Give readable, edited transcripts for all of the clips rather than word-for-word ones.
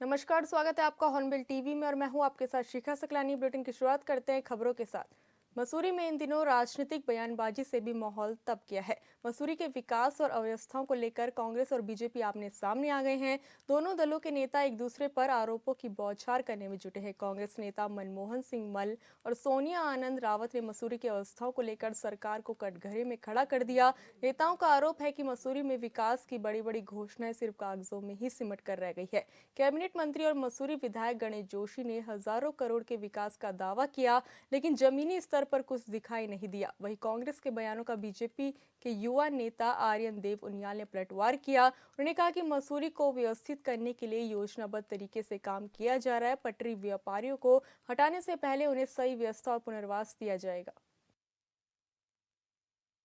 नमस्कार, स्वागत है आपका हॉर्नबिल टीवी में और मैं हूं आपके साथ शिखा सकलानी। बुलेटिन की शुरुआत करते हैं खबरों के साथ। मसूरी में इन दिनों राजनीतिक बयानबाजी से भी माहौल तब गया है। मसूरी के विकास और अव्यवस्थाओं को लेकर कांग्रेस और बीजेपी आमने सामने आ गए हैं। दोनों दलों के नेता एक दूसरे पर आरोपों की बौछार करने में जुटे हैं। कांग्रेस नेता मनमोहन सिंह मल और सोनिया आनंद रावत ने मसूरी की अवस्थाओं को लेकर सरकार को कटघरे में खड़ा कर दिया। नेताओं का आरोप है कि मसूरी में विकास की बड़ी बड़ी घोषणाएं सिर्फ कागजों में ही सिमट कर रह गई है। कैबिनेट मंत्री और मसूरी विधायक गणेश जोशी ने हजारों करोड़ के विकास का दावा किया, लेकिन जमीनी स्तर पर कुछ दिखाई नहीं दिया। वहीं कांग्रेस के बयानों का बीजेपी के युवा नेता आर्यन देव उनियाल ने पलटवार किया। उन्होंने कहा कि मसूरी को व्यवस्थित करने के लिए योजनाबद्ध तरीके से काम किया जा रहा है। पटरी व्यापारियों को हटाने से पहले उन्हें सही व्यवस्था और पुनर्वास दिया जाएगा।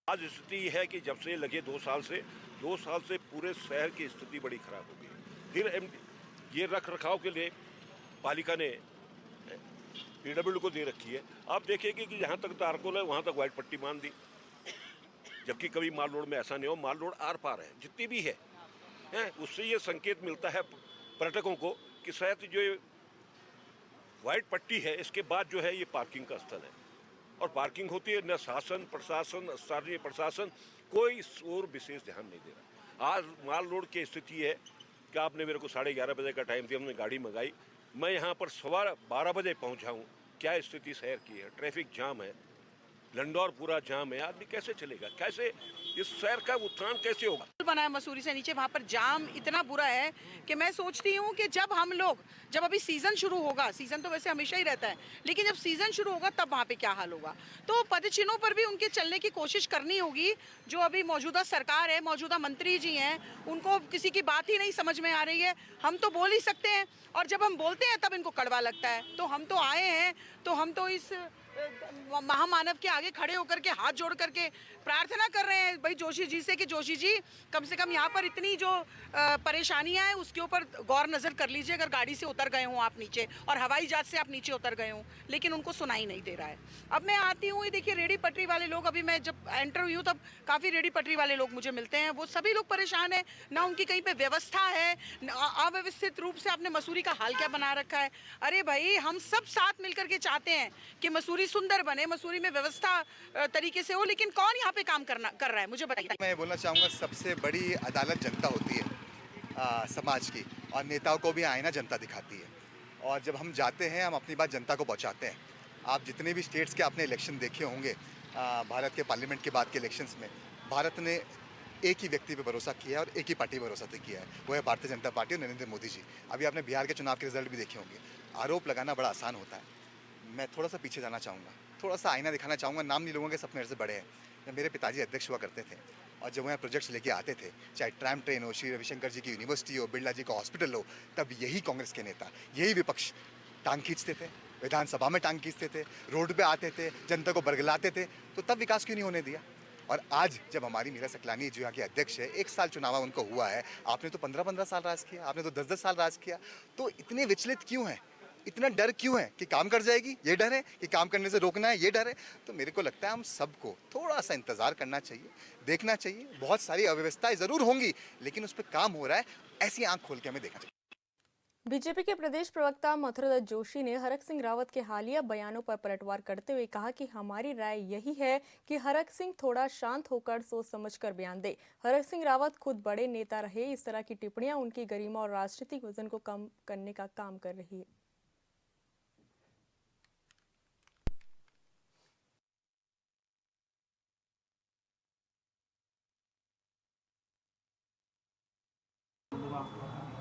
आज स्थिति है कि जब से लगे 2 साल से पूरे शहर की स्थिति बड़ी खराब हो गई। फिर ये रख रखाव के लिए पालिका ने पीडब्ल्यू को दे रखी है। आप देखेंगे कि जहाँ तक तारकोल है वहाँ तक व्हाइट पट्टी मान दी, जबकि कभी माल रोड में ऐसा नहीं हो। माल रोड आर पार है जितनी भी है, उससे ये संकेत मिलता है पर्यटकों को कि शायद जो व्हाइट पट्टी है इसके बाद जो है ये पार्किंग का स्थल है और पार्किंग होती है। न शासन प्रशासन स्थानीय प्रशासन कोई और विशेष ध्यान नहीं दे रहा। आज माल रोड की स्थिति है कि आपने मेरे को 11:30 बजे का टाइम दिया, हमने गाड़ी मंगाई, मैं यहाँ पर 12:15 बजे पहुँचा हूँ। क्या स्थिति शहर की है, ट्रैफिक जाम है, लंडौर पूरा जाम है। आदमी कैसे चलेगा, कैसे इस शहर का उत्थान कैसे होगा। बना है मसूरी से नीचे, वहाँ पर जाम इतना बुरा है कि मैं सोचती हूँ कि जब अभी सीजन शुरू होगा, सीजन तो वैसे हमेशा ही रहता है, लेकिन जब सीजन शुरू होगा तब वहाँ पे क्या हाल होगा। तो पदचिन्हों पर भी उनके चलने की कोशिश करनी होगी। जो अभी मौजूदा सरकार है, मौजूदा मंत्री जी हैं, उनको किसी की बात ही नहीं समझ में आ रही है। हम तो बोल ही सकते हैं और जब हम बोलते हैं तब इनको कड़वा लगता है। तो हम तो आए हैं, तो हम तो इस महामानव के आगे खड़े होकर के हाथ जोड़ करके प्रार्थना कर रहे हैं भाई जोशी जी से कि जोशी जी कम से कम यहाँ पर इतनी जो परेशानियां हैं उसके ऊपर गौर नजर कर लीजिए। अगर गाड़ी से उतर गए हों आप नीचे और हवाई जहाज से आप नीचे उतर गए हों, लेकिन उनको सुनाई नहीं दे रहा है। अब मैं आती हूँ, देखिए रेडी पटरी वाले लोग, अभी मैं जब एंटर हुई हूँ तब काफ़ी रेडी पटरी वाले लोग मुझे मिलते हैं। वो सभी लोग परेशान हैं, ना उनकी कहीं पे व्यवस्था है, अव्यवस्थित रूप से आपने मसूरी का हाल क्या बना रखा है। अरे भाई, हम सब साथ मिलकर के चाहते हैं कि मसूरी सुंदर बने, मसूरी में व्यवस्था तरीके से हो, लेकिन कौन यहाँ पे काम कर रहा है, मुझे बताइए। मैं बोलना चाहूँगा, सबसे बड़ी अदालत जनता होती है समाज की, और नेताओं को भी आईना जनता दिखाती है। और जब हम जाते हैं, हम अपनी बात जनता को पहुँचाते हैं। आप जितने भी स्टेट्स के आपने इलेक्शन देखे होंगे, भारत के पार्लियामेंट के बाद के इलेक्शंस में भारत ने एक ही व्यक्ति पे भरोसा किया है और एक ही पार्टी पर भरोसा किया है, वो है भारतीय जनता पार्टी और नरेंद्र मोदी जी। अभी आपने बिहार के चुनाव के रिजल्ट भी देखे होंगे। आरोप लगाना बड़ा आसान होता है। मैं थोड़ा सा पीछे जाना चाहूँगा, थोड़ा सा आईना दिखाना चाहूँगा। नाम नहीं लूँगा कि सपने मेरे से बड़े हैं। जब मेरे पिताजी अध्यक्ष हुआ करते थे और जब वो यहाँ प्रोजेक्ट्स लेके आते थे, चाहे ट्रैम ट्रेन हो, श्री रविशंकर जी की यूनिवर्सिटी हो, बिरला जी का हॉस्पिटल हो, तब यही कांग्रेस के नेता, यही विपक्ष टांग खींचते थे, विधानसभा में टांग खींचते थे, रोड पे आते थे, जनता को बरगलाते थे। तो तब विकास क्यों नहीं होने दिया। और आज जब हमारी मीरा सकलानी जो यहाँ की अध्यक्ष है, 1 साल चुनाव उनको हुआ है, आपने तो 15-15 साल राज किया, आपने तो 10-10 साल राज किया, तो इतने विचलित क्यों हैं, इतना डर क्यों है कि काम कर जाएगी, ये डर है कि काम करने से रोकना है, ये डर है। तो मेरे को लगता है हम सबको थोड़ा सा इंतजार करना चाहिए, देखना चाहिए। बहुत सारी अव्यवस्थाएं जरूर होंगी, लेकिन उस पर काम हो रहा है, ऐसी आंख खोल के हमें देखना चाहिए। बीजेपी के प्रदेश प्रवक्ता मथुरदत्त जोशी ने हरक सिंह रावत के हालिया बयानों पर पलटवार करते हुए कहा कि हमारी राय यही है कि हरक सिंह थोड़ा शांत होकर सोच समझकर बयान दे। हरक सिंह रावत खुद बड़े नेता रहे, इस तरह की टिप्पणियां उनकी गरिमा और राजनीतिक वजन को कम करने का काम कर रही है।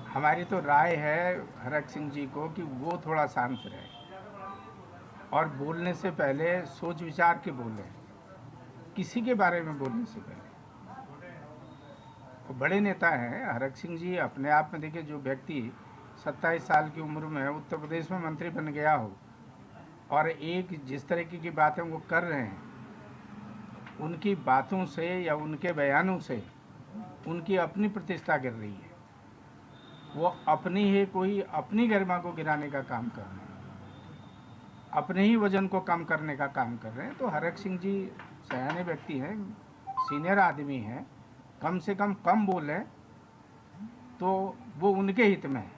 हमारी तो राय है हरक सिंह जी को कि वो थोड़ा शांत रहे और बोलने से पहले सोच विचार के बोले, किसी के बारे में बोलने से पहले। वो बड़े नेता हैं हरक सिंह जी। अपने आप में देखिए, जो व्यक्ति 27 साल की उम्र में उत्तर प्रदेश में मंत्री बन गया हो और एक जिस तरीके की बातें वो कर रहे हैं, उनकी बातों से या उनके बयानों से उनकी अपनी प्रतिष्ठा गिर रही है। वो अपनी गरिमा को गिराने का काम कर रहे हैं, अपने ही वजन को कम करने का काम कर रहे हैं। तो हरक सिंह जी सयाने व्यक्ति हैं, सीनियर आदमी हैं, कम से कम बोलें तो वो उनके हित में है।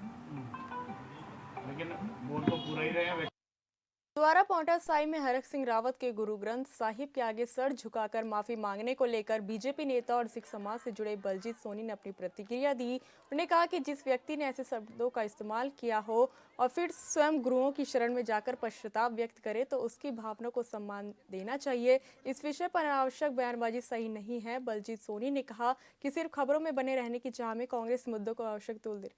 द्वारा पांवटा साहिब में हरक सिंह रावत के गुरु ग्रंथ साहिब के आगे सर झुकाकर माफी मांगने को लेकर बीजेपी नेता और सिख समाज से जुड़े बलजीत सोनी ने अपनी प्रतिक्रिया दी। उन्होंने कहा कि जिस व्यक्ति ने ऐसे शब्दों का इस्तेमाल किया हो और फिर स्वयं गुरुओं की शरण में जाकर पश्चाताप व्यक्त करे तो उसकी भावना को सम्मान देना चाहिए। इस विषय पर अनावश्यक बयानबाजी सही नहीं है। बलजीत सोनी ने कहा कि सिर्फ खबरों में बने रहने की चाह में कांग्रेस मुद्दों को आवश्यक तूल दे।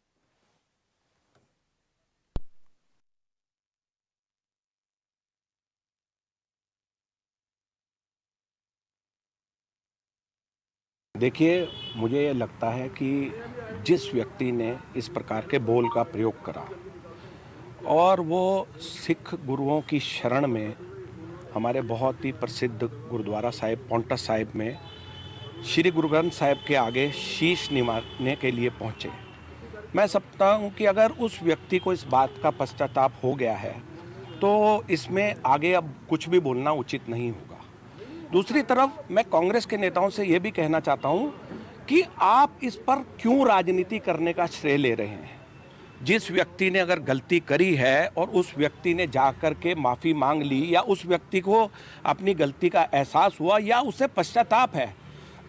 देखिए, मुझे ये लगता है कि जिस व्यक्ति ने इस प्रकार के बोल का प्रयोग करा और वो सिख गुरुओं की शरण में हमारे बहुत ही प्रसिद्ध गुरुद्वारा साहिब पांवटा साहिब में श्री गुरु ग्रंथ साहिब के आगे शीश निभाने के लिए पहुँचे। मैं समझता हूँ कि अगर उस व्यक्ति को इस बात का पश्चाताप हो गया है तो इसमें आगे अब कुछ भी बोलना उचित नहीं होगा। दूसरी तरफ मैं कांग्रेस के नेताओं से ये भी कहना चाहता हूँ कि आप इस पर क्यों राजनीति करने का श्रेय ले रहे हैं। जिस व्यक्ति ने अगर गलती करी है और उस व्यक्ति ने जाकर के माफ़ी मांग ली या उस व्यक्ति को अपनी गलती का एहसास हुआ या उसे पश्चाताप है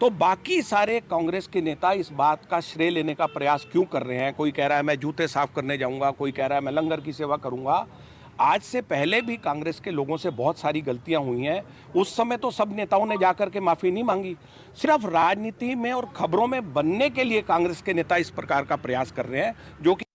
तो बाकी सारे कांग्रेस के नेता इस बात का श्रेय लेने का प्रयास क्यों कर रहे हैं। कोई कह रहा है मैं जूते साफ करने जाऊंगा, कोई कह रहा है मैं लंगर की सेवा करूंगा। आज से पहले भी कांग्रेस के लोगों से बहुत सारी गलतियां हुई हैं। उस समय तो सब नेताओं ने जाकर के माफ़ी नहीं मांगी। सिर्फ राजनीति में और खबरों में बनने के लिए कांग्रेस के नेता इस प्रकार का प्रयास कर रहे हैं जो कि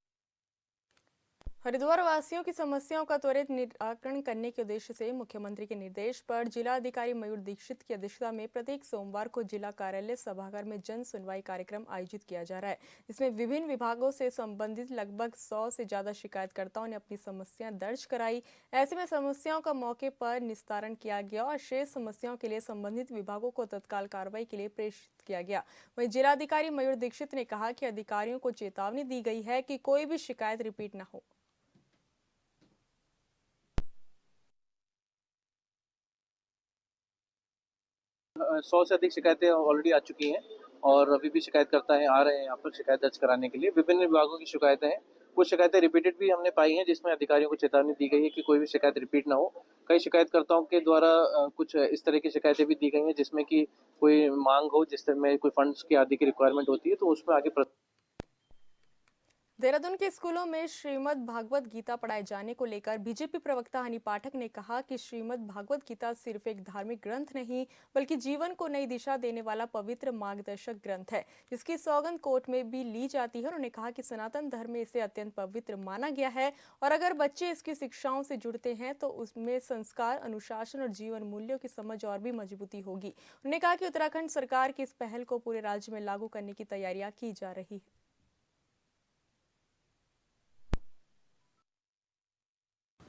हरिद्वार वासियों की समस्याओं का त्वरित निराकरण करने के उद्देश्य से मुख्यमंत्री के निर्देश पर जिला अधिकारी मयूर दीक्षित की अध्यक्षता में प्रत्येक सोमवार को जिला कार्यालय सभागार में जन सुनवाई कार्यक्रम आयोजित किया जा रहा है। इसमें विभिन्न विभागों से संबंधित लगभग 100 से ज्यादा शिकायतकर्ताओं ने अपनी समस्याएं दर्ज कराई। ऐसे में समस्याओं का मौके पर निस्तारण किया गया और शेष समस्याओं के लिए संबंधित विभागों को तत्काल कार्रवाई के लिए प्रेषित किया गया। वहीं जिलाधिकारी मयूर दीक्षित ने कहा कि अधिकारियों को चेतावनी दी गई है कि कोई भी शिकायत रिपीट न हो। 100 से अधिक शिकायतें ऑलरेडी आ चुकी हैं और अभी भी शिकायतकर्ता हैं आ रहे हैं यहाँ पर शिकायत दर्ज कराने के लिए। विभिन्न विभागों की शिकायतें हैं, कुछ शिकायतें रिपीटेड भी हमने पाई हैं जिसमें अधिकारियों को चेतावनी दी गई है कि कोई भी शिकायत रिपीट ना हो। कई शिकायतकर्ताओं के द्वारा कुछ इस तरह की शिकायतें भी दी गई हैं जिसमें कि कोई मांग हो, जिसमें कोई फंड्स की आदि की रिक्वायरमेंट होती है तो उसमें आगे देहरादून के स्कूलों में श्रीमद् भागवत गीता पढ़ाए जाने को लेकर बीजेपी प्रवक्ता हनी पाठक ने कहा कि श्रीमद् भागवत गीता सिर्फ एक धार्मिक ग्रंथ नहीं बल्कि जीवन को नई दिशा देने वाला पवित्र मार्गदर्शक ग्रंथ है जिसकी सौगंध कोर्ट में भी ली जाती है। उन्होंने कहा कि सनातन धर्म में इसे अत्यंत पवित्र माना गया है और अगर बच्चे इसकी शिक्षाओं से जुड़ते हैं तो उसमें संस्कार, अनुशासन और जीवन मूल्यों की समझ और भी मजबूती होगी। उन्होंने कहा कि उत्तराखंड सरकार की इस पहल को पूरे राज्य में लागू करने की तैयारियां की जा रही है।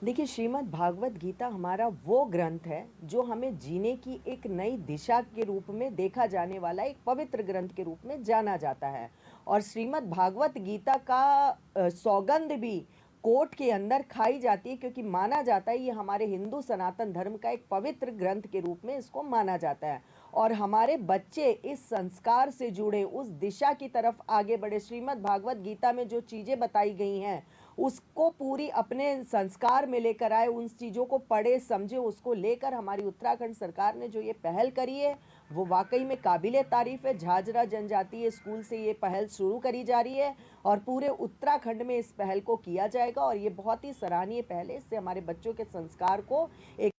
देखिए, श्रीमद् भागवत गीता हमारा वो ग्रंथ है जो हमें जीने की एक नई दिशा के रूप में देखा जाने वाला एक पवित्र ग्रंथ के रूप में जाना जाता है और श्रीमद् भागवत गीता का सौगंध भी कोर्ट के अंदर खाई जाती है क्योंकि माना जाता है ये हमारे हिंदू सनातन धर्म का एक पवित्र ग्रंथ के रूप में इसको माना जाता है और हमारे बच्चे इस संस्कार से जुड़े उस दिशा की तरफ आगे बढ़े। श्रीमद् भागवत गीता में जो चीज़ें बताई गई हैं उसको पूरी अपने संस्कार में लेकर आए, उन चीज़ों को पढ़े समझे, उसको लेकर हमारी उत्तराखंड सरकार ने जो ये पहल करी है वो वाकई में काबिले तारीफ है। झाझरा जनजातीय स्कूल से ये पहल शुरू करी जा रही है और पूरे उत्तराखंड में इस पहल को किया जाएगा और ये बहुत ही सराहनीय पहल है। इससे हमारे बच्चों के संस्कार को एक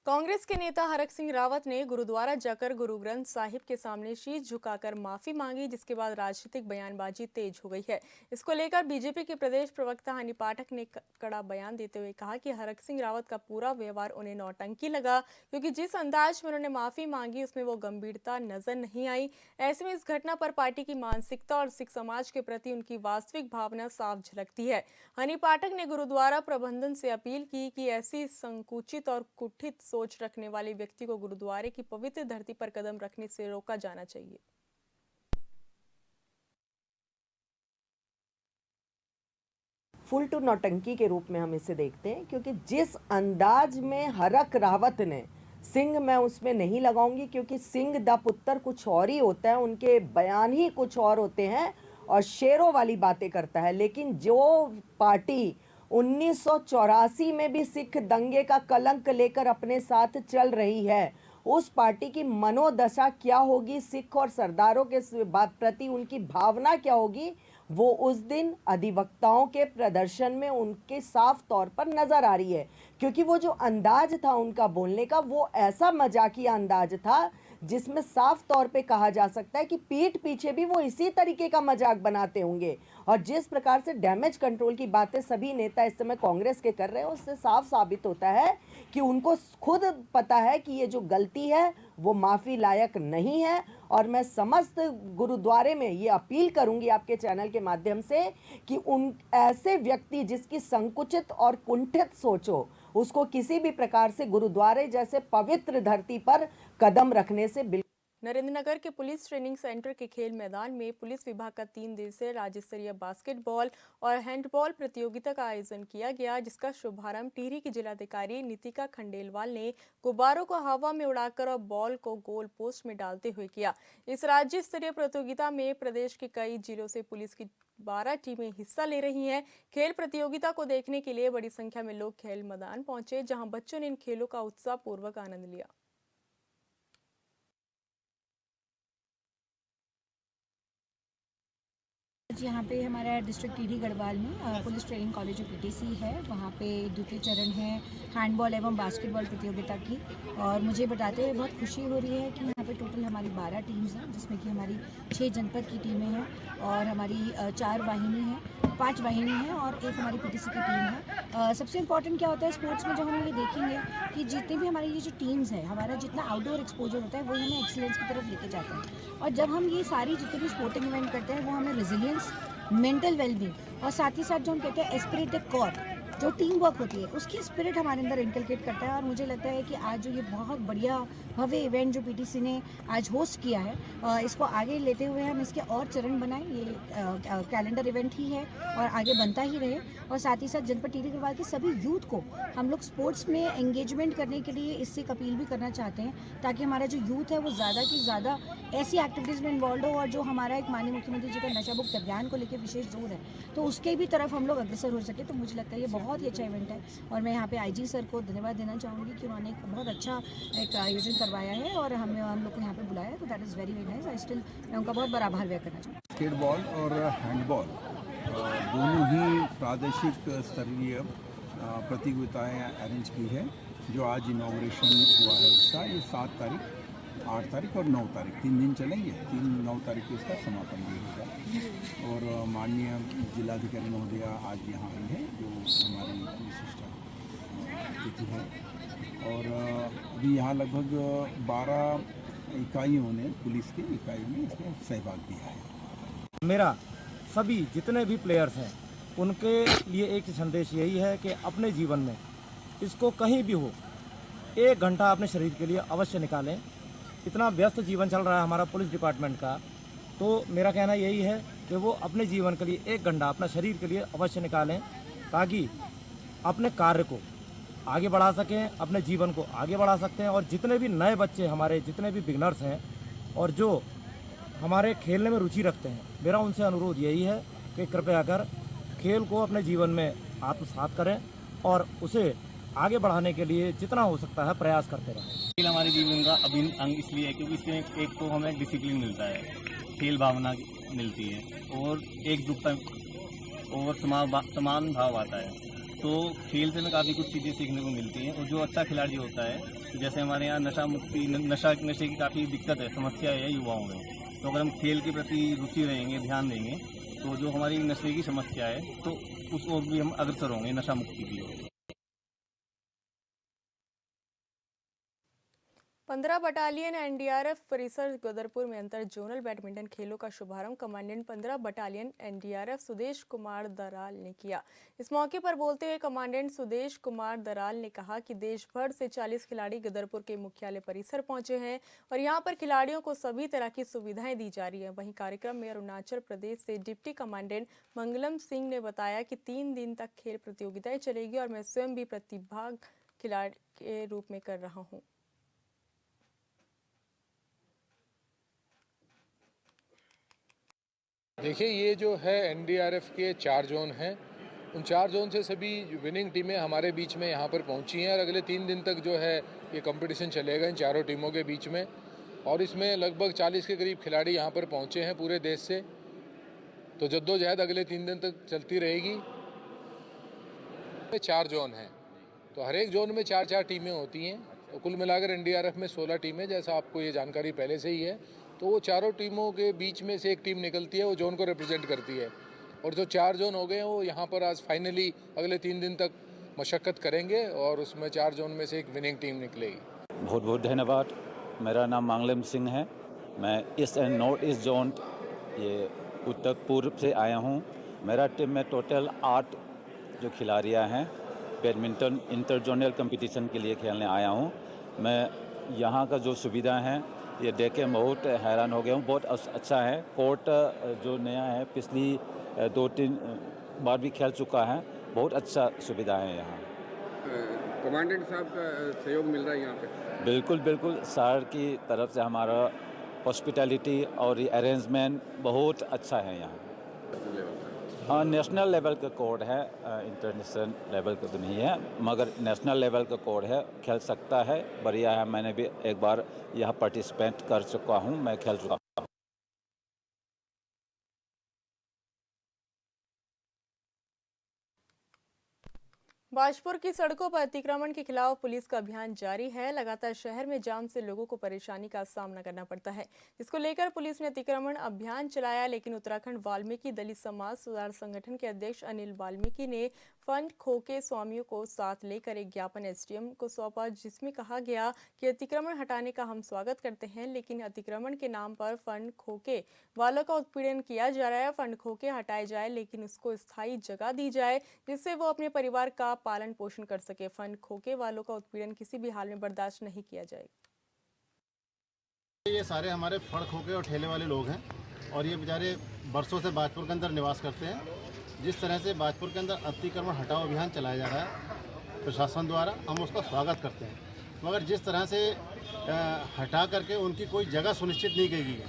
कांग्रेस के नेता हरक सिंह रावत ने गुरुद्वारा जाकर गुरु ग्रंथ साहिब के सामने शीश झुकाकर माफी मांगी जिसके बाद राजनीतिक बयानबाजी तेज हो गई है। इसको लेकर बीजेपी के प्रदेश प्रवक्ता हनी पाठक ने कड़ा बयान देते हुए कहा कि हरक सिंह रावत का पूरा व्यवहार उन्हें नौटंकी लगा क्योंकि जिस अंदाज में उन्होंने माफी मांगी उसमें वो गंभीरता नजर नहीं आई। ऐसे में इस घटना पर पार्टी की मानसिकता और सिख समाज के प्रति उनकी वास्तविक भावना साफ झलकती है। हनी पाठक ने गुरुद्वारा प्रबंधन से अपील की कि ऐसी संकुचित और कुठित सोच रखने वाले व्यक्ति को गुरुद्वारे की पवित्र धरती पर कदम रखने से रोका जाना चाहिए। फुल टू नौटंकी के रूप में हम इसे देखते हैं क्योंकि जिस अंदाज में हरक रावत ने सिंह, मैं उसमें नहीं लगाऊंगी क्योंकि सिंह दा पुत्र कुछ और ही होता है, उनके बयान ही कुछ और होते हैं और शेरों वाली बातें करता है, लेकिन जो पार्टी 1984 में भी सिख दंगे का कलंक लेकर अपने साथ चल रही है। उस पार्टी की मनोदशा क्या होगी, सिख और सरदारों के प्रति उनकी भावना क्या होगी, वो उस दिन अधिवक्ताओं के प्रदर्शन में उनके साफ तौर पर नजर आ रही है। क्योंकि वो जो अंदाज था उनका बोलने का, वो ऐसा मजाकिया अंदाज था जिसमें साफ तौर पे कहा जा सकता है कि पीठ पीछे भी वो इसी तरीके का मजाक बनाते होंगे। और जिस प्रकार से डैमेज कंट्रोल की बातें सभी नेता इस समय कांग्रेस के कर रहे हैं, उससे साफ साबित होता है कि उनको खुद पता है कि ये जो गलती है वो माफ़ी लायक नहीं है। और मैं समस्त गुरुद्वारे में ये अपील करूंगी आपके चैनल के माध्यम से कि उन ऐसे व्यक्ति जिसकी संकुचित और कुंठित सोच हो, उसको किसी भी प्रकार से गुरुद्वारे जैसे पवित्र धरती पर कदम रखने से बिल्कुल। नरेंद्रनगर के पुलिस ट्रेनिंग सेंटर के खेल मैदान में पुलिस विभाग का 3 दिवसीय राज्य स्तरीय बास्केटबॉल और हैंडबॉल प्रतियोगिता का आयोजन किया गया, जिसका शुभारंभ टिहरी की जिलाधिकारी नितिका खंडेलवाल ने गुब्बारों को हवा में उड़ाकर और बॉल को गोल पोस्ट में डालते हुए किया। इस राज्य स्तरीय प्रतियोगिता में प्रदेश के कई जिलों से पुलिस की 12 टीमें हिस्सा ले रही हैं। खेल प्रतियोगिता को देखने के लिए बड़ी संख्या में लोग खेल मैदान पहुंचे, जहां बच्चों ने इन खेलों का उत्साहपूर्वक आनंद लिया। यहाँ पे हमारा डिस्ट्रिक्ट टीडी गढ़वाल में police training college of PTC है, वहाँ पे द्वितीय चरण है हैंडबॉल एवं बास्केटबॉल प्रतियोगिता की। और मुझे बताते हुए बहुत खुशी हो रही है कि यहाँ पे टोटल हमारी 12 टीम्स हैं, जिसमें कि हमारी 6 जनपद की टीमें हैं और हमारी 4 वाहिनी है, 5 वाहिनी है और 1 हमारी पीटीसी की टीम है। सबसे इम्पॉर्टेंट क्या होता है स्पोर्ट्स में, जब हम ये देखेंगे कि जितने भी हमारी ये जो टीम्स है, हमारा जितना आउटडोर एक्सपोजर होता है वही हमें एक्सीलेंस की तरफ लेके जाता है। और जब हम ये सारी जितने भी स्पोर्टिंग इवेंट करते हैं वो हमें रेजिलियंस, मेंटल वेलबींग और साथ ही साथ जो हम कहते हैं एस्पिरिट द कोर, जो टीम वर्क होती है, उसकी स्पिरिट हमारे अंदर इनकलकेट करता है। और मुझे लगता है कि आज जो ये बहुत बढ़िया भव्य इवेंट जो पीटीसी ने आज होस्ट किया है, इसको आगे लेते हुए हम इसके और चरण बनाएं। ये कैलेंडर इवेंट ही है और आगे बनता ही रहे। और साथ ही साथ जनपद टिहरी गढ़वाल के सभी यूथ को हम लोग स्पोर्ट्स में एंगेजमेंट करने के लिए इससे एक अपील भी करना चाहते हैं, ताकि हमारा जो यूथ है वो ज़्यादा की ज़्यादा ऐसी एक्टिविटीज़ में इन्वॉल्व हो। और जो हमारा एक माननीय मुख्यमंत्री जी का नशा मुक्त अभियान को लेकर विशेष जोर है, तो उसके भी तरफ हम लोग अग्रसर हो सके। तो मुझे लगता है ये बहुत ही अच्छा इवेंट है और मैं यहाँ पे आईजी सर को धन्यवाद देना चाहूँगी कि उन्होंने एक बहुत अच्छा एक आयोजन करवाया है और हम लोग को यहाँ पे बुलाया है। तो that is very very nice. I still मैं उनका बहुत बड़ा आभार व्यक्त करना चाहूँगी। बास्केटबॉल और हैंडबॉल दोनों ही प्रादेशिक स्तरीय प्रतियोगिताएं अरेंज की है, जो आज इनॉग्रेशन हुआ है उसका। ये 7 तारीख, 8 तारीख और 9 तारीख 3 दिन चलेंगे। 9 तारीख को इसका समापन भी होगा। और माननीय जिलाधिकारी महोदया आज यहाँ आई है, जो हमारी विशिष्ट अतिथि है। और अभी यहाँ लगभग 12 इकाइयों ने, पुलिस की इकाइयों ने इसमें सहभाग दिया है। मेरा सभी जितने भी प्लेयर्स हैं उनके लिए एक ही संदेश यही है कि अपने जीवन में इसको कहीं भी हो 1 घंटा अपने शरीर के लिए अवश्य निकालें। इतना व्यस्त जीवन चल रहा है हमारा पुलिस डिपार्टमेंट का, तो मेरा कहना यही है कि वो अपने जीवन के लिए 1 घंटा अपना शरीर के लिए अवश्य निकालें, ताकि अपने कार्य को आगे बढ़ा सकें, अपने जीवन को आगे बढ़ा सकते हैं। और जितने भी नए बच्चे हमारे, जितने भी बिगनर्स हैं और जो हमारे खेलने में रुचि रखते हैं, मेरा उनसे अनुरोध यही है कि कृपया कर खेल को अपने जीवन में आत्मसात करें और उसे आगे बढ़ाने के लिए जितना हो सकता है प्रयास करते रहें। खेल हमारे जीवन का अभिन्न अंग इसलिए है क्योंकि इसमें एक तो हमें डिसिप्लिन मिलता है, खेल भावना मिलती है और एकजुटता और समान भाव आता है। तो खेल से हमें काफ़ी कुछ चीज़ें सीखने को मिलती हैं। और जो अच्छा खिलाड़ी होता है, जैसे हमारे यहाँ नशे की काफ़ी दिक्कत है, समस्या है युवाओं में, तो अगर हम खेल के प्रति रुचि रहेंगे, ध्यान देंगे, तो जो हमारी नशे की समस्या है तो उस ओर भी हम अग्रसर होंगे, नशा मुक्ति की ओर। 15 बटालियन एनडीआरएफ परिसर गदरपुर में अंतर जोनल बैडमिंटन खेलों का शुभारंभ commandant 15 battalion NDRF Sudesh Kumar Daral ने किया। इस मौके पर बोलते हुए कमांडेंट सुदेश कुमार दराल ने कहा कि देश भर से 40 खिलाड़ी गदरपुर के मुख्यालय परिसर पहुंचे हैं और यहां पर खिलाड़ियों को सभी तरह की सुविधाएं दी जा रही है। वहीं कार्यक्रम में अरुणाचल प्रदेश से डिप्टी कमांडेंट मंगलम सिंह ने बताया कि 3 दिन तक खेल प्रतियोगिताएं चलेगी और मैं स्वयं भी प्रतिभाग खिलाड़ी के रूप में कर रहा हूँ। देखिए, ये जो है एनडीआरएफ के 4 जोन हैं उन 4 जोन से सभी विनिंग टीमें हमारे बीच में यहाँ पर पहुँची हैं और अगले 3 दिन तक जो है ये कंपटीशन चलेगा इन चारों टीमों के बीच में। और इसमें लगभग 40 के करीब खिलाड़ी यहाँ पर पहुँचे हैं पूरे देश से। तो जद्दोजहद अगले 3 दिन तक चलती रहेगी। 4 जोन हैं, तो हर एक जोन में 4-4 टीमें होती हैं। तो कुल मिलाकर एनडीआरएफ में 16 टीमें, जैसा आपको ये जानकारी पहले से ही है। तो वो चारों टीमों के बीच में से एक टीम निकलती है, वो जोन को रिप्रेजेंट करती है। और जो 4 जोन हो गए हैं वो यहाँ पर आज फाइनली अगले 3 दिन तक मशक्क़त करेंगे और उसमें 4 जोन में से एक विनिंग टीम निकलेगी। बहुत बहुत धन्यवाद। मेरा नाम मांगलेम सिंह है। मैं east and north east zone ये उत्तर पूर्व से आया हूँ। मेरा टीम में टोटल 8 जो खिलाड़ियाँ हैं बैडमिंटन इंटर जोनल कंपटीशन के लिए खेलने आया हूँ। मैं यहाँ का जो सुविधा है ये देख के बहुत हैरान हो गया हूँ। बहुत अच्छा है। कोर्ट जो नया है पिछली 2-3 बार भी खेल चुका है। बहुत अच्छा सुविधा है यहाँ। कमांडेंट साहब का सहयोग मिल रहा है यहाँ पे? बिल्कुल बिल्कुल, सर की तरफ से हमारा हॉस्पिटैलिटी और अरेंजमेंट बहुत अच्छा है यहाँ। हाँ, नेशनल लेवल का कोड है, इंटरनेशनल लेवल का तो नहीं है, मगर नेशनल लेवल का कोड है। खेल सकता है, बढ़िया है। मैंने भी एक बार यहाँ पार्टिसिपेट कर चुका हूँ, मैं खेल चुका हूँ। बाजपुर की सड़कों पर अतिक्रमण के खिलाफ पुलिस का अभियान जारी है। लगातार शहर में जाम से लोगों को परेशानी का सामना करना पड़ता है, जिसको लेकर पुलिस ने अतिक्रमण अभियान चलाया। लेकिन उत्तराखंड वाल्मीकि दलित समाज सुधार संगठन के अध्यक्ष अनिल वाल्मीकि ने फंड खोके स्वामियों को साथ लेकर एक ज्ञापन एसडीएम को सौंपा, जिसमें कहा गया कि अतिक्रमण हटाने का हम स्वागत करते हैं, लेकिन अतिक्रमण के नाम पर फंड खोके वालों का उत्पीड़न किया जा रहा है। फंड खोके हटाए जाए, लेकिन उसको स्थायी जगह दी जाए जिससे वो अपने परिवार का पालन पोषण कर सके। फंड खोके वालों का उत्पीड़न किसी भी हाल में बर्दाश्त नहीं किया जाएगा। ये सारे हमारे फंड खोके और ठेले वाले लोग हैं और ये बेचारे बरसों से बाजपुर के अंदर निवास करते हैं। जिस तरह से बाजपुर के अंदर अतिक्रमण हटाओ अभियान चलाया जा रहा है प्रशासन द्वारा, हम उसका स्वागत करते हैं। मगर जिस तरह से हटा करके उनकी कोई जगह सुनिश्चित नहीं की गई।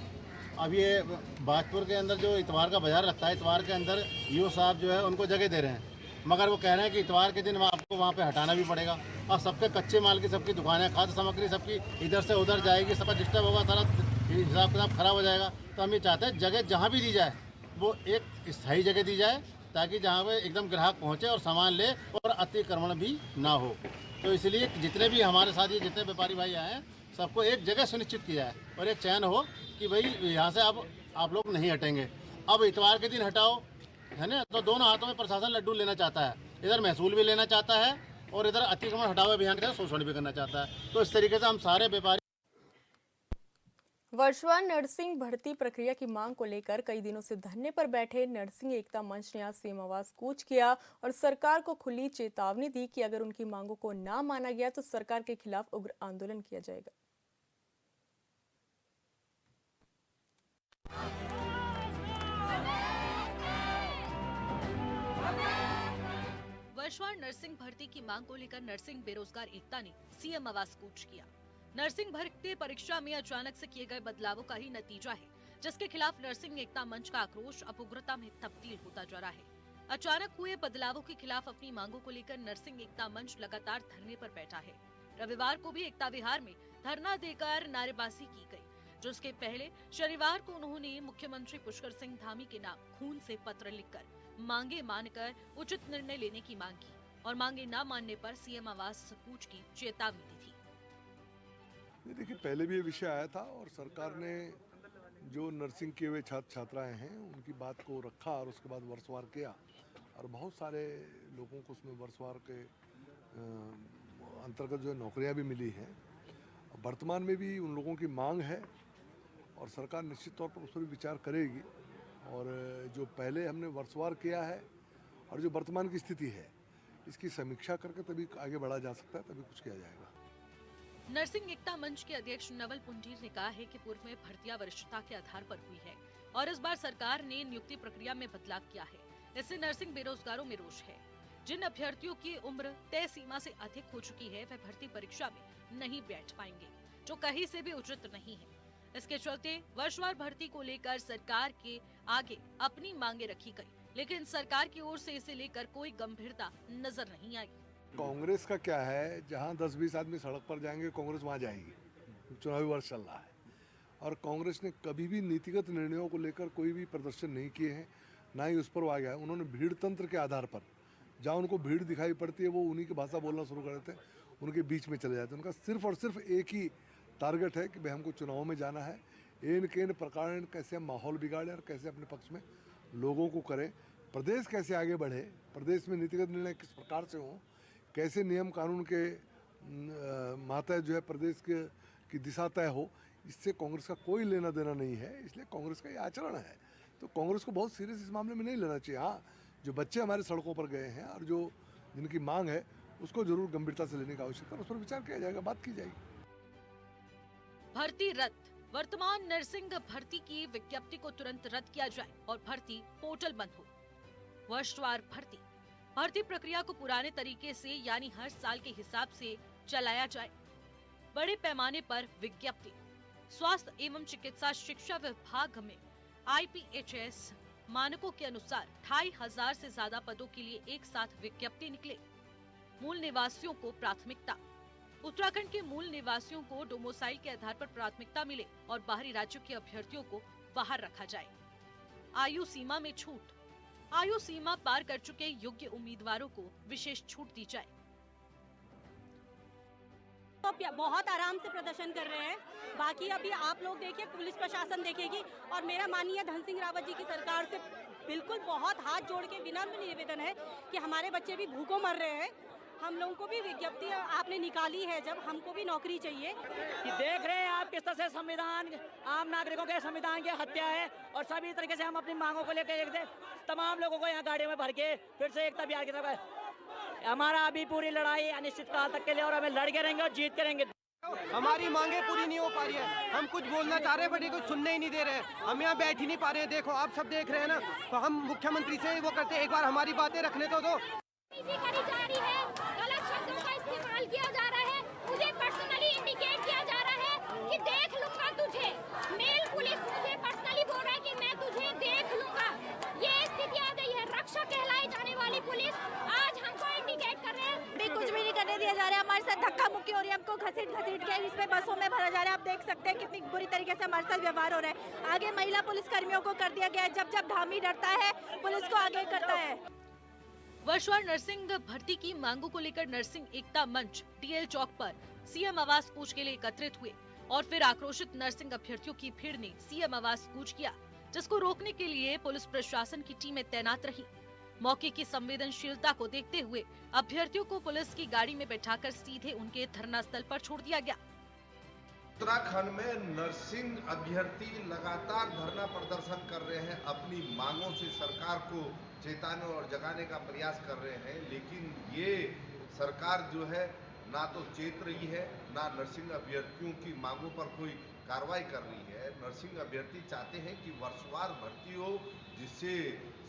अब ये बाजपुर के अंदर जो इतवार का बाजार लगता है, इतवार के अंदर ईओ साहब जो है उनको जगह दे रहे हैं, मगर वो कह रहे हैं कि इतवार के दिन आपको वहाँ पे हटाना भी पड़ेगा। अब सबके कच्चे माल की सबकी दुकानें, खाद्य सामग्री सबकी इधर से उधर जाएगी, सबका डिस्टर्ब होगा, सारा हिसाब किताब खराब हो जाएगा। तो हम ये चाहते हैं जगह जहाँ भी दी जाए वो एक स्थायी जगह दी जाए, ताकि जहाँ पे एकदम ग्राहक पहुँचे और सामान ले और अतिक्रमण भी ना हो। तो इसलिए जितने भी हमारे साथ ये जितने व्यापारी भाई आए हैं, सबको एक जगह सुनिश्चित किया है और एक चयन हो कि भाई यहाँ से अब आप लोग नहीं हटेंगे। अब इतवार के दिन हटाओ है ना, तो दोनों हाथों में प्रशासन लड्डू लेना चाहता है, इधर महसूल भी लेना चाहता है और इधर अतिक्रमण हटाओ अभियान के तहत शोषण भी करना चाहता है। तो इस तरीके से हम सारे व्यापारी वर्षवार नर्सिंग भर्ती प्रक्रिया की मांग को लेकर कई दिनों से धरने पर बैठे नर्सिंग एकता मंच ने आज सीएम आवास कूच किया और सरकार को खुली चेतावनी दी कि अगर उनकी मांगों को ना माना गया तो सरकार के खिलाफ उग्र आंदोलन किया जाएगा। वर्षवार नर्सिंग भर्ती की मांग को लेकर नर्सिंग बेरोजगार एकता ने सीएम आवास कूच किया। नर्सिंग भर्ती परीक्षा में अचानक से किए गए बदलावों का ही नतीजा है, जिसके खिलाफ नर्सिंग एकता मंच का आक्रोश अब उग्रता में तब्दील होता जा रहा है। अचानक हुए बदलावों के खिलाफ अपनी मांगों को लेकर नर्सिंग एकता मंच लगातार धरने पर बैठा है। रविवार को भी एकता विहार में धरना देकर नारेबाजी की गई, जिसके पहले शनिवार को उन्होंने मुख्यमंत्री पुष्कर सिंह धामी के नाम खून से पत्र लिखकर मांगे मानकर उचित निर्णय लेने की मांग की और मांगे न मानने पर सीएम आवास कूच की चेतावनी दी थी। देखिए, पहले भी ये विषय आया था और सरकार ने जो नर्सिंग किए हुए छात्र छात्राएं हैं उनकी बात को रखा और उसके बाद वर्षवार किया और बहुत सारे लोगों को उसमें वर्षवार के अंतर्गत जो है नौकरियां भी मिली हैं। वर्तमान में भी उन लोगों की मांग है और सरकार निश्चित तौर पर उस पर विचार करेगी और जो पहले हमने वर्षवार किया है और जो वर्तमान की स्थिति है इसकी समीक्षा करके तभी आगे बढ़ा जा सकता है, तभी कुछ किया जाएगा। नर्सिंग एकता मंच के अध्यक्ष नवल पुंडीर ने कहा है कि पूर्व में भर्तियां वरिष्ठता के आधार पर हुई है और इस बार सरकार ने नियुक्ति प्रक्रिया में बदलाव किया है। इससे नर्सिंग बेरोजगारों में रोष है। जिन अभ्यर्थियों की उम्र तय सीमा से अधिक हो चुकी है वह भर्ती परीक्षा में नहीं बैठ पाएंगे, जो कहीं से भी उचित नहीं है। इसके चलते वर्षवार भर्ती को लेकर सरकार के आगे अपनी मांगे रखी गई, लेकिन सरकार की ओर से इसे लेकर कोई गंभीरता नजर नहीं आई। कांग्रेस का क्या है, जहां 10-20 आदमी सड़क पर जाएंगे कांग्रेस वहां जाएगी। चुनावी वर्ष चल रहा है और कांग्रेस ने कभी भी नीतिगत निर्णयों को लेकर कोई भी प्रदर्शन नहीं किए हैं, ना ही उस पर वो आ गया है। उन्होंने भीड़ तंत्र के आधार पर जहाँ उनको भीड़ दिखाई पड़ती है वो उन्हीं की भाषा बोलना शुरू कर देते हैं, उनके बीच में चले जाते हैं। उनका सिर्फ और सिर्फ एक ही टारगेट है कि भाई हमको चुनाव में जाना है, इन के इन प्रकार कैसे हम माहौल बिगाड़ें और कैसे अपने पक्ष में लोगों को करें, प्रदेश कैसे आगे बढ़े, प्रदेश में नीतिगत निर्णय किस प्रकार से हों, कैसे नियम कानून के मातहत जो है प्रदेश की दिशा तय हो, इससे कांग्रेस का कोई लेना देना नहीं है। इसलिए कांग्रेस का ये आचरण है, तो कांग्रेस को बहुत सीरियस इस मामले में नहीं लेना चाहिए। हाँ, जो बच्चे हमारे सड़कों पर गए हैं और जो जिनकी मांग है उसको जरूर गंभीरता से लेने की आवश्यकता है, उस पर विचार किया जाएगा, बात की जाएगी। भर्ती रद्द, वर्तमान नर्सिंग भर्ती की विज्ञप्ति को तुरंत रद्द किया जाए और भर्ती पोर्टल बंद हो। वर्षवार भर्ती प्रक्रिया को पुराने तरीके से यानी हर साल के हिसाब से चलाया जाए। बड़े पैमाने पर विज्ञप्ति, स्वास्थ्य एवं चिकित्सा शिक्षा विभाग में IPHS मानकों के अनुसार 25,000 से ज्यादा पदों के लिए एक साथ विज्ञप्ति निकले। मूल निवासियों को प्राथमिकता, उत्तराखंड के मूल निवासियों को डोमिसाइल के आधार पर प्राथमिकता मिले और बाहरी राज्यों के अभ्यर्थियों को बाहर रखा जाए। आयु सीमा में छूट, आयु सीमा पार कर चुके योग्य उम्मीदवारों को विशेष छूट दी जाए। तो बहुत आराम से प्रदर्शन कर रहे हैं, बाकी अभी आप लोग देखिए, पुलिस प्रशासन देखेगी। और मेरा माननीय धन सिंह रावत जी की सरकार से बिल्कुल बहुत हाथ जोड़ के विनम्र निवेदन है कि हमारे बच्चे भी भूखों मर रहे हैं, हम लोगों को भी विज्ञप्ति आपने निकाली है, जब हमको भी नौकरी चाहिए। कि देख रहे हैं आप किस तरह से संविधान, आम नागरिकों के संविधान की हत्या है और सभी तरीके से हम अपनी मांगों को लेकर तमाम लोगों को यहाँ गाड़ियों में भर के फिर से एकता बिहार की तरफ। हमारा अभी पूरी लड़ाई अनिश्चित काल तक के लिए और हमें लड़ के रहेंगे और जीत के रहेंगे। हमारी मांगे पूरी नहीं हो पा रही है, हम कुछ बोलना चाह रहे हैं बट कुछ सुनने ही नहीं दे रहे हैं, हम यहाँ बैठ ही नहीं पा रहे हैं। देखो आप सब देख रहे हैं ना, तो हम मुख्यमंत्री से वो करते हैं, एक बार हमारी बातें रखने तो दो। करी जा रही है, गलत शब्दों का इस्तेमाल किया जा रहा है, मुझे पर्सनली इंडिकेट किया जा रहा है कि देख लूंगा तुझे। मेल पुलिस मुझे पर्सनली बोल रहा है कि मैं तुझे देख लूंगा। ये स्थिति आ गई है। रक्षा कहलाई जाने वाली पुलिस आज हमको इंडिकेट कर रहे हैं। भी कुछ भी नहीं करने दिया जा रहा है, हमारे साथ धक्का मुक्की हो रही है, हमको घसीट के इसमें बसों में भरा जा रहा है। आप देख सकते हैं कितनी बुरी तरीके से हमारे साथ व्यवहार हो रहा है। आगे महिला पुलिस कर्मियों को कर दिया गया है, जब धामी डरता है पुलिस को आगे करता है। वर्षवार नर्सिंग भर्ती की मांगों को लेकर नर्सिंग एकता मंच TL चौक पर CM आवास कूच के लिए एकत्रित हुए और फिर आक्रोशित नर्सिंग अभ्यर्थियों की भीड़ ने CM आवास कूच किया, जिसको रोकने के लिए पुलिस प्रशासन की टीमें तैनात रही। मौके की संवेदनशीलता को देखते हुए अभ्यर्थियों को पुलिस की गाड़ी में बैठाकर सीधे उनके धरना स्थल पर छोड़ दिया गया। उत्तराखंड में नर्सिंग अभ्यर्थी लगातार धरना प्रदर्शन कर रहे हैं, अपनी मांगों से सरकार को चेताने और जगाने का प्रयास कर रहे हैं, लेकिन ये सरकार जो है ना तो चेत रही है, ना नर्सिंग अभ्यर्थियों की मांगों पर कोई कार्रवाई कर रही है। नर्सिंग अभ्यर्थी चाहते हैं कि वर्षवार भर्ती हो, जिससे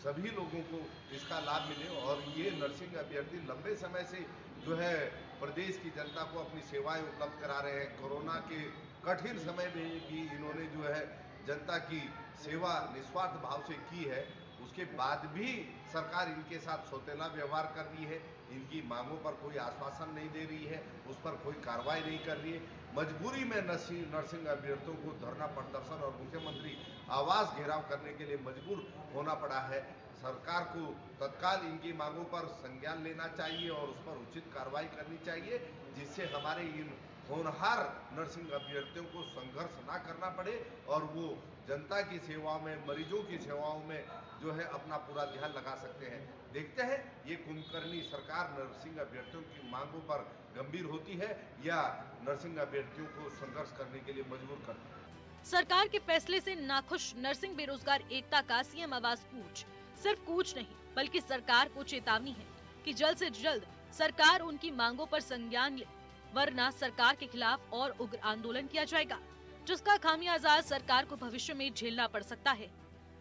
सभी लोगों को इसका लाभ मिले और ये नर्सिंग अभ्यर्थी लंबे समय से जो है प्रदेश की जनता को अपनी सेवाएं उपलब्ध करा रहे हैं। कोरोना के कठिन समय में भी इन्होंने जो है जनता की सेवा निस्वार्थ भाव से की है, उसके बाद भी सरकार इनके साथ सौतेला व्यवहार कर रही है, इनकी मांगों पर कोई आश्वासन नहीं दे रही है, उस पर कोई कार्रवाई नहीं कर रही है। मजबूरी में नर्सिंग अभ्यर्थियों को धरना प्रदर्शन और मुख्यमंत्री आवास घेराव करने के लिए मजबूर होना पड़ा है। सरकार को तत्काल इनकी मांगों पर संज्ञान लेना चाहिए और उस पर उचित कार्रवाई करनी चाहिए, जिससे हमारे इन होनहार नर्सिंग अभ्यर्थियों को संघर्ष ना करना पड़े और वो जनता की सेवाओं में, मरीजों की सेवाओं में जो है अपना पूरा ध्यान लगा सकते हैं। देखते हैं ये कुंभकर्णी सरकार नर्सिंग अभ्यर्थियों की मांगों पर गंभीर होती है या नर्सिंग अभ्यर्थियों को संघर्ष करने के लिए मजबूर करती है। सरकार के फैसले से नाखुश नर्सिंग बेरोजगार एकता का CM आवास कूच सिर्फ कूच नहीं बल्कि सरकार को चेतावनी है कि जल्द से जल्द सरकार उनकी मांगों पर संज्ञान ले, वरना सरकार के खिलाफ और उग्र आंदोलन किया जाएगा, जिसका खामियाजा सरकार को भविष्य में झेलना पड़ सकता है।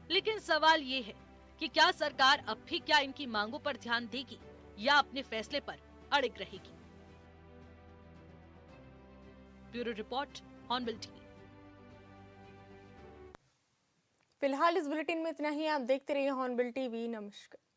लेकिन सवाल ये है कि क्या सरकार अब भी क्या इनकी मांगों पर ध्यान देगी या अपने फैसले पर अड़िग रहेगी। Bureau report, hornbill TV. फिलहाल इस बुलेटिन में इतना ही। आप देखते रहिए हॉर्नबिल टीवी। नमस्कार।